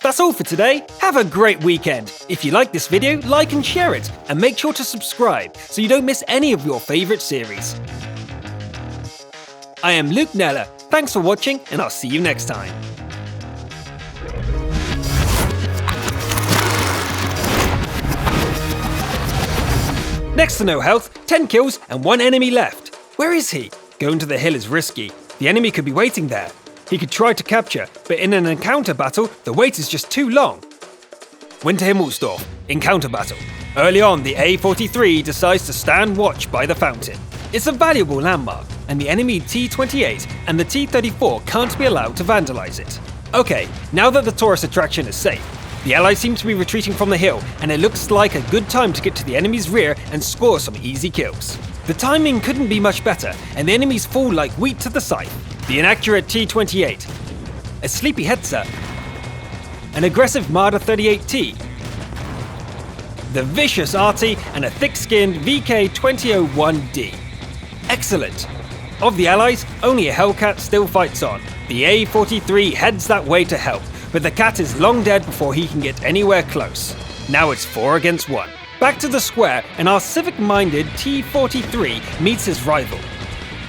That's all for today. Have a great weekend. If you like this video, like and share it, and make sure to subscribe so you don't miss any of your favorite series. I am Luke Neller. Thanks for watching, and I'll see you next time. Next to no health, 10 kills and 1 enemy left. Where is he? Going to the hill is risky. The enemy could be waiting there. He could try to capture, but in an encounter battle, the wait is just too long. Winter Himmelsdorf, encounter battle. Early on, the A-43 decides to stand watch by the fountain. It's a valuable landmark, and the enemy T-28 and the T-34 can't be allowed to vandalize it. Okay, now that the tourist attraction is safe, the Allies seem to be retreating from the hill, and it looks like a good time to get to the enemy's rear and score some easy kills. The timing couldn't be much better, and the enemies fall like wheat to the scythe. The inaccurate T-28, a sleepy Hetzer, an aggressive Marder 38T, the vicious Arty, and a thick-skinned VK-2001D. Excellent! Of the Allies, only a Hellcat still fights on. The A-43 heads that way to help, but the cat is long dead before he can get anywhere close. Now it's 4 against 1. Back to the square, and our civic-minded T-43 meets his rival.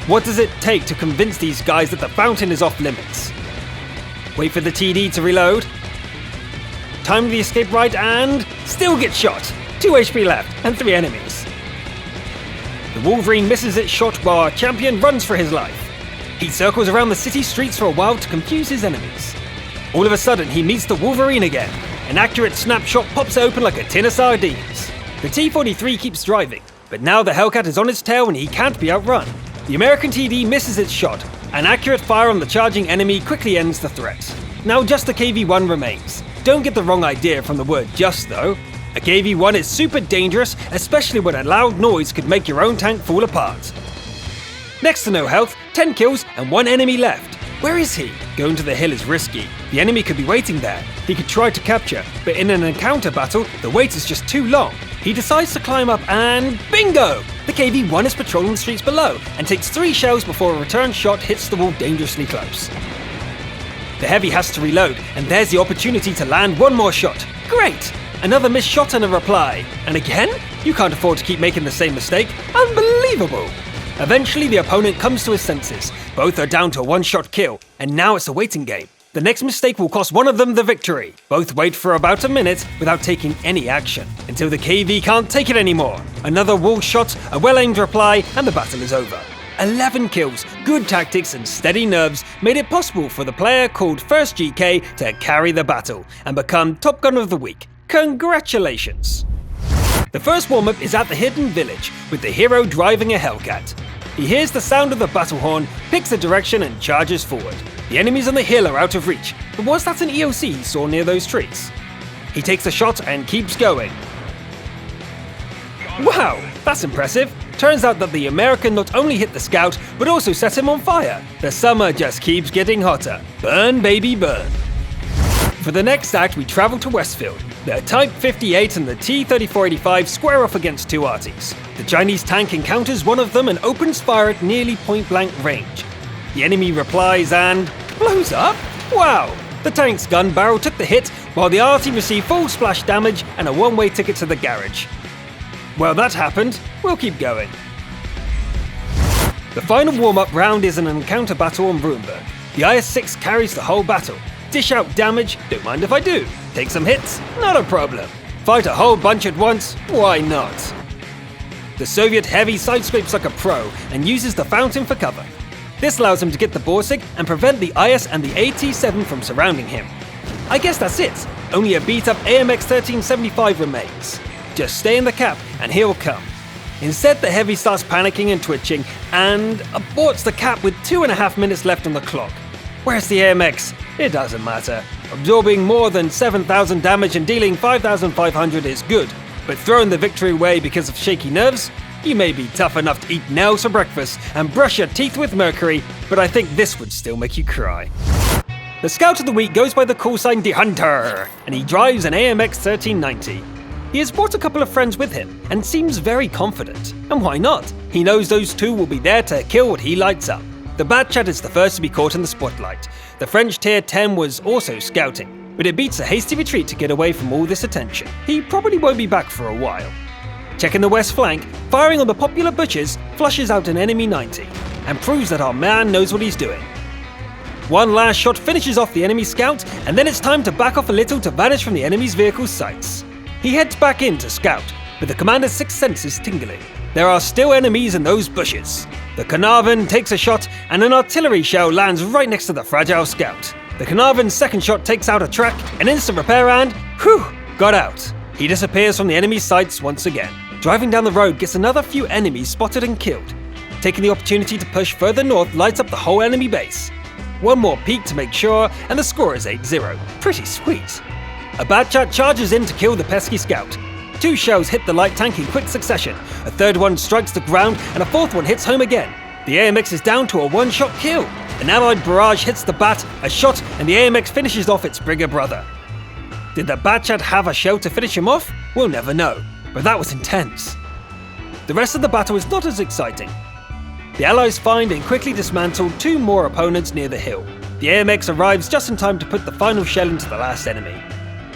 What does it take to convince these guys that the fountain is off limits? Wait for the TD to reload. Time the escape right and still get shot. 2 HP left and 3 enemies. The Wolverine misses its shot while our champion runs for his life. He circles around the city streets for a while to confuse his enemies. All of a sudden, he meets the Wolverine again. An accurate snapshot pops open like a tin of sardines. The T-43 keeps driving, but now the Hellcat is on its tail and he can't be outrun. The American TD misses its shot. An accurate fire on the charging enemy quickly ends the threat. Now just the KV-1 remains. Don't get the wrong idea from the word just though. A KV-1 is super dangerous, especially when a loud noise could make your own tank fall apart. Next to no health, 10 kills and 1 enemy left. Where is he? Going to the hill is risky. The enemy could be waiting there. He could try to capture, but in an encounter battle, the wait is just too long. He decides to climb up and bingo! The KV-1 is patrolling the streets below and takes 3 shells before a return shot hits the wall dangerously close. The heavy has to reload, and there's the opportunity to land 1 more shot. Great! Another missed shot and a reply. And again? You can't afford to keep making the same mistake. Unbelievable! Eventually, the opponent comes to his senses. Both are down to a 1-shot kill, and now it's a waiting game. The next mistake will cost one of them the victory. Both wait for about a minute without taking any action, until the KV can't take it anymore. Another wall shot, a well-aimed reply, and the battle is over. 11 kills, good tactics, and steady nerves made it possible for the player called First GK to carry the battle and become Top Gun of the Week. Congratulations! The first warm-up is at the hidden village, with the hero driving a Hellcat. He hears the sound of the battle horn, picks a direction, and charges forward. The enemies on the hill are out of reach, but was that an EOC he saw near those trees? He takes a shot and keeps going. Wow, that's impressive. Turns out that the American not only hit the scout, but also set him on fire. The summer just keeps getting hotter. Burn, baby, burn. For the next act, we travel to Westfield. The Type 58 and the T-3485 square off against 2 arties. The Chinese tank encounters one of them and opens fire at nearly point-blank range. The enemy replies and blows up? Wow! The tank's gun barrel took the hit, while the arty received full splash damage and a 1-way ticket to the garage. Well, that happened. We'll keep going. The final warm-up round is an encounter battle on Ruinberg. The IS-6 carries the whole battle. Dish out damage, don't mind if I do. Take some hits, not a problem. Fight a whole bunch at once, why not? The Soviet heavy sidescrapes like a pro and uses the fountain for cover. This allows him to get the Borsig and prevent the IS and the AT-7 from surrounding him. I guess that's it. Only a beat-up AMX-1375 remains. Just stay in the cap and he'll come. Instead, the heavy starts panicking and twitching and aborts the cap with 2.5 minutes left on the clock. Where's the AMX? It doesn't matter. Absorbing more than 7,000 damage and dealing 5,500 is good, but throwing the victory away because of shaky nerves? You may be tough enough to eat nails for breakfast and brush your teeth with mercury, but I think this would still make you cry. The Scout of the Week goes by the call sign The Hunter, and he drives an AMX 1390. He has brought a couple of friends with him, and seems very confident. And why not? He knows those two will be there to kill what he lights up. The Bat Chat is the first to be caught in the spotlight. The French Tier 10 was also scouting. but it beats a hasty retreat to get away from all this attention. He probably won't be back for a while. Checking the west flank, firing on the popular butchers flushes out an enemy 90 and proves that our man knows what he's doing. One last shot finishes off the enemy scout, and then it's time to back off a little to vanish from the enemy's vehicle's sights. He heads back in to scout, but the commander's sixth sense is tingling. There are still enemies in those bushes. The Carnarvon takes a shot, and an artillery shell lands right next to the fragile scout. The Carnarvon's second shot takes out a track, an instant repair, and whew, got out. He disappears from the enemy's sights once again. Driving down the road gets another few enemies spotted and killed. Taking the opportunity to push further north lights up the whole enemy base. One more peek to make sure, and the score is 8-0. Pretty sweet. A bad chat charges in to kill the pesky scout. 2 shells hit the light tank in quick succession, a third one strikes the ground, and a fourth one hits home again. The AMX is down to a one-shot kill. An allied barrage hits the bat, a shot, and the AMX finishes off its brigger brother. Did the bad chat have a shell to finish him off? We'll never know, but that was intense. The rest of the battle is not as exciting. The Allies find and quickly dismantle 2 more opponents near the hill. The AMX arrives just in time to put the final shell into the last enemy.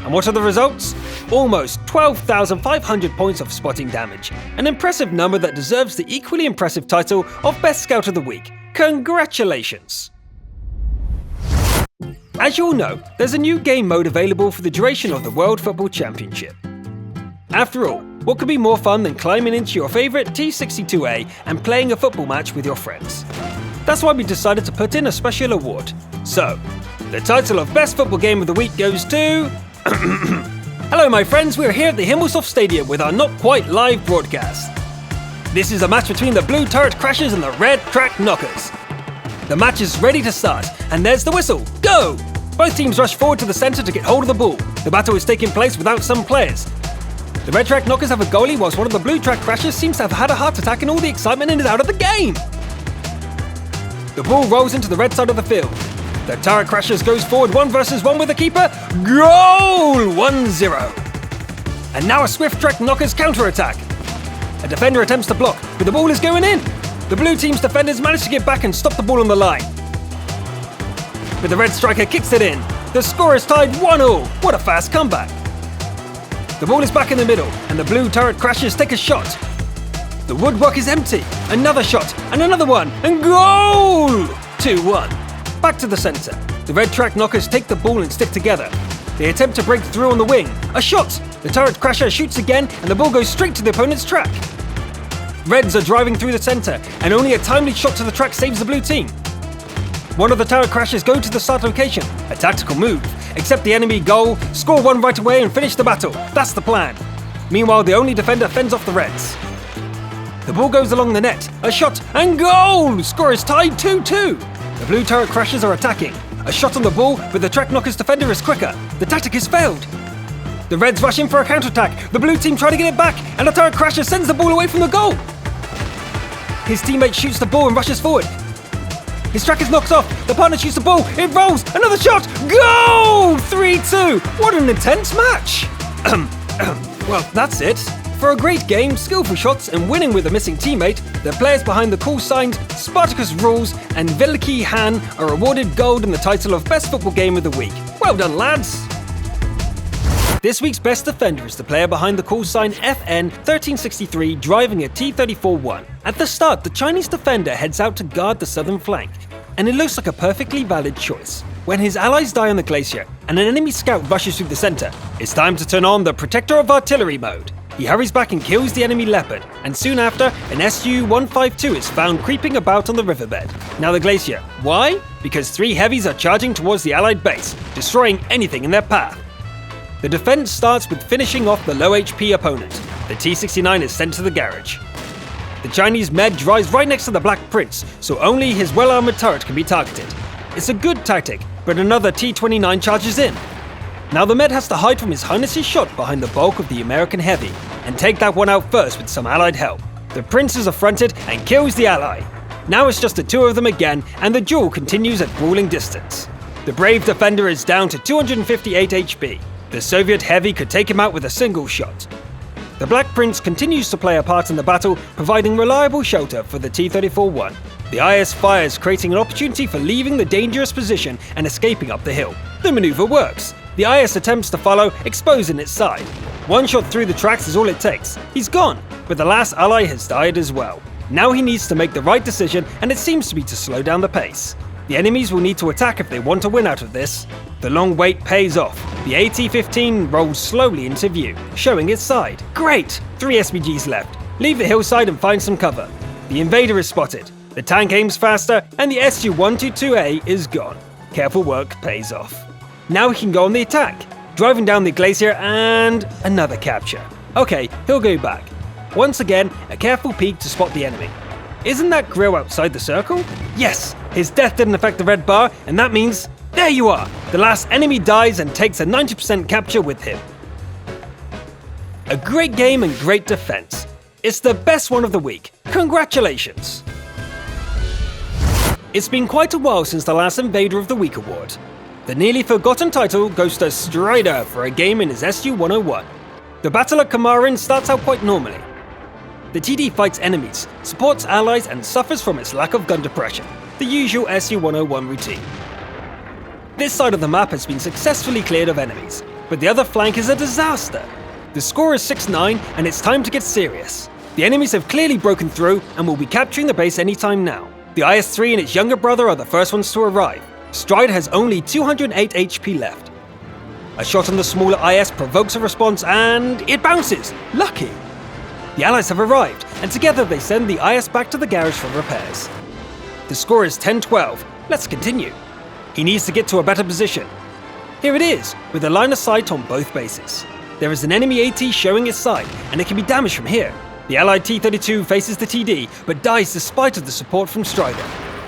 And what are the results? Almost 12,500 points of spotting damage, an impressive number that deserves the equally impressive title of Best Scout of the Week. Congratulations! As you all know, there's a new game mode available for the duration of the World Football Championship. After all, what could be more fun than climbing into your favourite T62A and playing a football match with your friends? That's why we decided to put in a special award. So, the title of Best Football Game of the Week goes to... Hello my friends, we're here at the Himmelshof Stadium with our not quite live broadcast. This is a match between the Blue Turret Crashers and the Red Track Knockers. The match is ready to start, and there's the whistle. Go! Both teams rush forward to the centre to get hold of the ball. The battle is taking place without some players. The Red Track Knockers have a goalie, whilst one of the Blue Track Crashers seems to have had a heart attack and all the excitement is out of the game. The ball rolls into the red side of the field. The Turret Crashers goes forward 1 versus 1 with the keeper. Goal! 1-0. And now a Swift Track Knockers counter-attack. A defender attempts to block, but the ball is going in. The blue team's defenders manage to get back and stop the ball on the line. But the red striker kicks it in. The score is tied 1-1. What a fast comeback. The ball is back in the middle, and the Blue Turret Crashers take a shot. The woodwork is empty. Another shot, and another one, and goal! 2-1. Back to the centre. The Red Track Knockers take the ball and stick together. They attempt to break through on the wing. A shot! The Turret Crasher shoots again, and the ball goes straight to the opponent's track. Reds are driving through the centre, and only a timely shot to the track saves the blue team. One of the Turret Crashers go to the start location, a tactical move, accept the enemy goal, score 1 right away and finish the battle. That's the plan. Meanwhile, the only defender fends off the Reds. The ball goes along the net, a shot, and goal! Score is tied 2-2. The Blue Turret Crashers are attacking. A shot on the ball, but the Track Knockers defender is quicker. The tactic has failed. The Reds rush in for a counterattack. The blue team try to get it back, and the Turret Crasher sends the ball away from the goal. His teammate shoots the ball and rushes forward. His track is knocked off. The partner shoots the ball. It rolls. Another shot. Goal! 3-2. What an intense match. Well, that's it. For a great game, skillful shots, and winning with a missing teammate, the players behind the call signs Spartacus Rules and Veliki Han are awarded gold in the title of Best Football Game of the Week. Well done, lads. This week's best defender is the player behind the call sign FN1363 driving a T-34-1. At the start, the Chinese defender heads out to guard the southern flank, and it looks like a perfectly valid choice. When his allies die on the glacier and an enemy scout rushes through the center, it's time to turn on the Protector of Artillery mode. He hurries back and kills the enemy Leopard, and soon after, an Su-152 is found creeping about on the riverbed. Now the glacier. Why? Because 3 heavies are charging towards the allied base, destroying anything in their path. The defense starts with finishing off the low HP opponent. The T-69 is sent to the garage. The Chinese med drives right next to the Black Prince, so only his well-armored turret can be targeted. It's a good tactic, but another T-29 charges in. Now the med has to hide from His Highness's shot behind the bulk of the American heavy, and take that one out first with some allied help. The Prince is affronted and kills the ally. Now it's just the 2 of them again, and the duel continues at grueling distance. The brave defender is down to 258 HP. The Soviet heavy could take him out with a single shot. The Black Prince continues to play a part in the battle, providing reliable shelter for the T-34-1. The IS fires, creating an opportunity for leaving the dangerous position and escaping up the hill. The maneuver works. The IS attempts to follow, exposing its side. One shot through the tracks is all it takes. He's gone, but the last ally has died as well. Now he needs to make the right decision, and it seems to be to slow down the pace. The enemies will need to attack if they want to win out of this. The long wait pays off. The AT-15 rolls slowly into view, showing its side. Great! 3 SPGs left. Leave the hillside and find some cover. The invader is spotted. The tank aims faster, and the Su-122A is gone. Careful work pays off. Now he can go on the attack, driving down the glacier, and another capture. Okay, he'll go back. Once again, a careful peek to spot the enemy. Isn't that grill outside the circle? Yes, his death didn't affect the red bar, and that means, there you are! The last enemy dies and takes a 90% capture with him. A great game and great defense. It's the best one of the week. Congratulations! It's been quite a while since the last Invader of the Week award. The nearly forgotten title goes to Strider for a game in his Su-101. The battle at Kamarin starts out quite normally. The TD fights enemies, supports allies, and suffers from its lack of gun depression, the usual Su-101 routine. This side of the map has been successfully cleared of enemies, but the other flank is a disaster. The score is 6-9, and it's time to get serious. The enemies have clearly broken through and will be capturing the base anytime now. The IS-3 and its younger brother are the first ones to arrive. Strider has only 208 HP left. A shot on the smaller IS provokes a response, and it bounces! Lucky! The allies have arrived, and together they send the IS back to the garage for repairs. The score is 10-12. Let's continue. He needs to get to a better position. Here it is, with a line of sight on both bases. There is an enemy AT showing its side, and it can be damaged from here. The allied T-32 faces the TD, but dies despite of the support from Strider.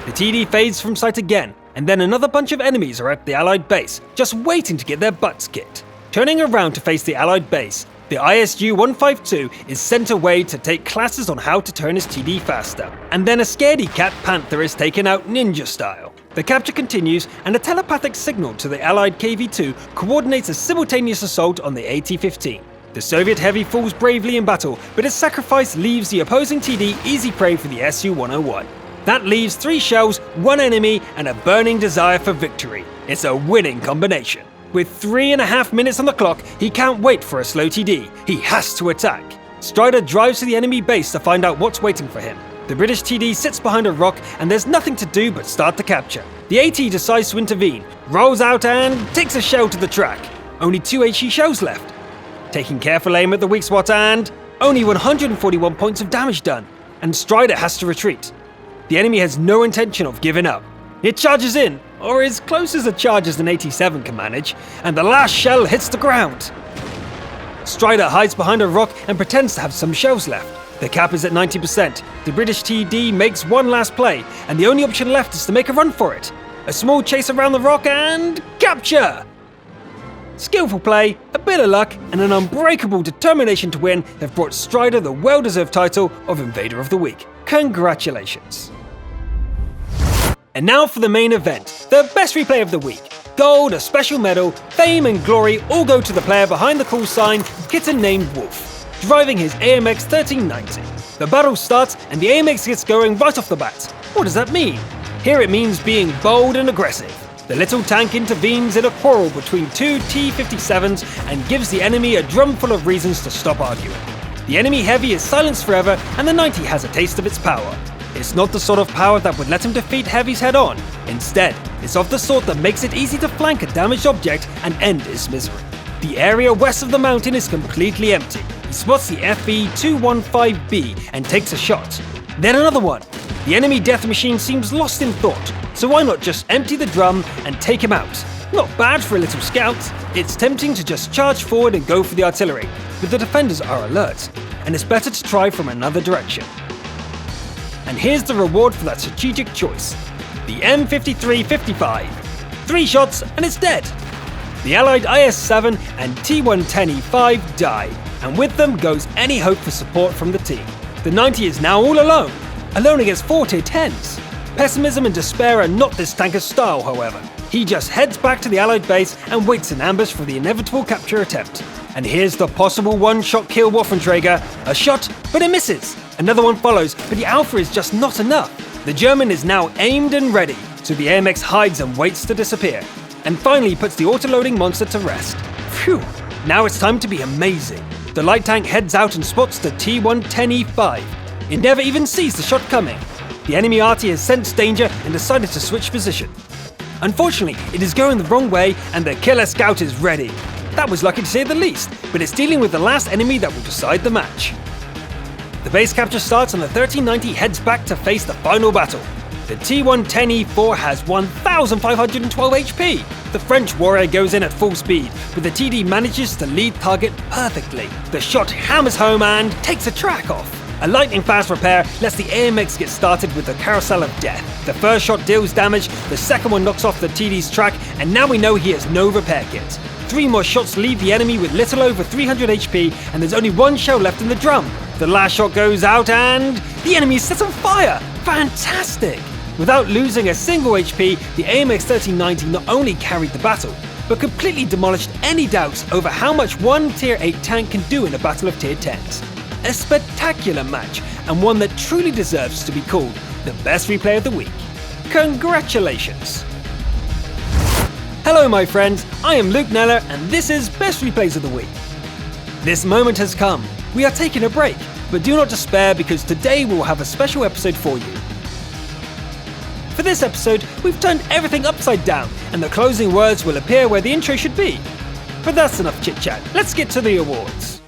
The TD fades from sight again, and then another bunch of enemies are at the allied base, just waiting to get their butts kicked. Turning around to face the allied base, the ISU-152 is sent away to take classes on how to turn his TD faster, and then a scaredy cat Panther is taken out ninja style. The capture continues, and a telepathic signal to the allied KV-2 coordinates a simultaneous assault on the AT-15. The Soviet heavy falls bravely in battle, but his sacrifice leaves the opposing TD easy prey for the Su-101. That leaves 3 shells, 1 enemy, and a burning desire for victory. It's a winning combination. With 3.5 minutes on the clock, he can't wait for a slow TD. He has to attack. Strider drives to the enemy base to find out what's waiting for him. The British TD sits behind a rock, and there's nothing to do but start the capture. The AT decides to intervene, rolls out and takes a shell to the track. Only 2 HE shells left. Taking careful aim at the weak spot, and only 141 points of damage done. And Strider has to retreat. The enemy has no intention of giving up. It charges in, or as close as a charge as an 87 can manage, and the last shell hits the ground. Strider hides behind a rock and pretends to have some shells left. The cap is at 90%. The British TD makes one last play, and the only option left is to make a run for it. A small chase around the rock and capture! Skillful play, a bit of luck, and an unbreakable determination to win have brought Strider the well-deserved title of Invader of the Week. Congratulations. And now for the main event, the best replay of the week. Gold, a special medal, fame and glory all go to the player behind the call sign, kitten named Wolf, driving his AMX 1390. The battle starts and the AMX gets going right off the bat. What does that mean? Here it means being bold and aggressive. The little tank intervenes in a quarrel between 2 T-57s and gives the enemy a drum full of reasons to stop arguing. The enemy heavy is silenced forever, and the 90 has a taste of its power. It's not the sort of power that would let him defeat heavies head-on. Instead, it's of the sort that makes it easy to flank a damaged object and end its misery. The area west of the mountain is completely empty. He spots the FE-215B and takes a shot. Then another one. The enemy death machine seems lost in thought, so why not just empty the drum and take him out? Not bad for a little scout. It's tempting to just charge forward and go for the artillery, but the defenders are alert, and it's better to try from another direction. And here's the reward for that strategic choice. The M5355. 3 shots and it's dead. The allied IS-7 and T-110E5 die, and with them goes any hope for support from the team. The 90 is now all alone against 4 Tier 10s. Pessimism and despair are not this tanker's style, however. He just heads back to the allied base and waits in ambush for the inevitable capture attempt. And here's the possible one-shot kill Waffenträger. A shot, but it misses. Another one follows, but the Alpha is just not enough. The German is now aimed and ready, so the AMX hides and waits to disappear. and finally puts the auto-loading monster to rest. Phew! Now it's time to be amazing. The light tank heads out and spots the T-110E5. It never even sees the shot coming. The enemy arty has sensed danger and decided to switch position. Unfortunately, it is going the wrong way and the killer scout is ready. That was lucky to say the least, but it's dealing with the last enemy that will decide the match. The base capture starts and the 1390 heads back to face the final battle. The T-110E4 has 1,512 HP. The French warrior goes in at full speed, but the TD manages to lead target perfectly. The shot hammers home and takes a track off. A lightning-fast repair lets the AMX get started with the Carousel of Death. The first shot deals damage, the second one knocks off the TD's track, and now we know he has no repair kit. 3 more shots leave the enemy with little over 300 HP, and there's only 1 shell left in the drum. The last shot goes out and the enemy is set on fire! Fantastic! Without losing a single HP, the AMX 1390 not only carried the battle, but completely demolished any doubts over how much one Tier 8 tank can do in a battle of Tier 10s. A spectacular match, and one that truly deserves to be called the best replay of the week. Congratulations! Hello my friends, I am Luke Neller and this is Best Replays of the Week. This moment has come. We are taking a break, but do not despair because today we will have a special episode for you. For this episode, we've turned everything upside down, and the closing words will appear where the intro should be. But that's enough chit-chat, let's get to the awards.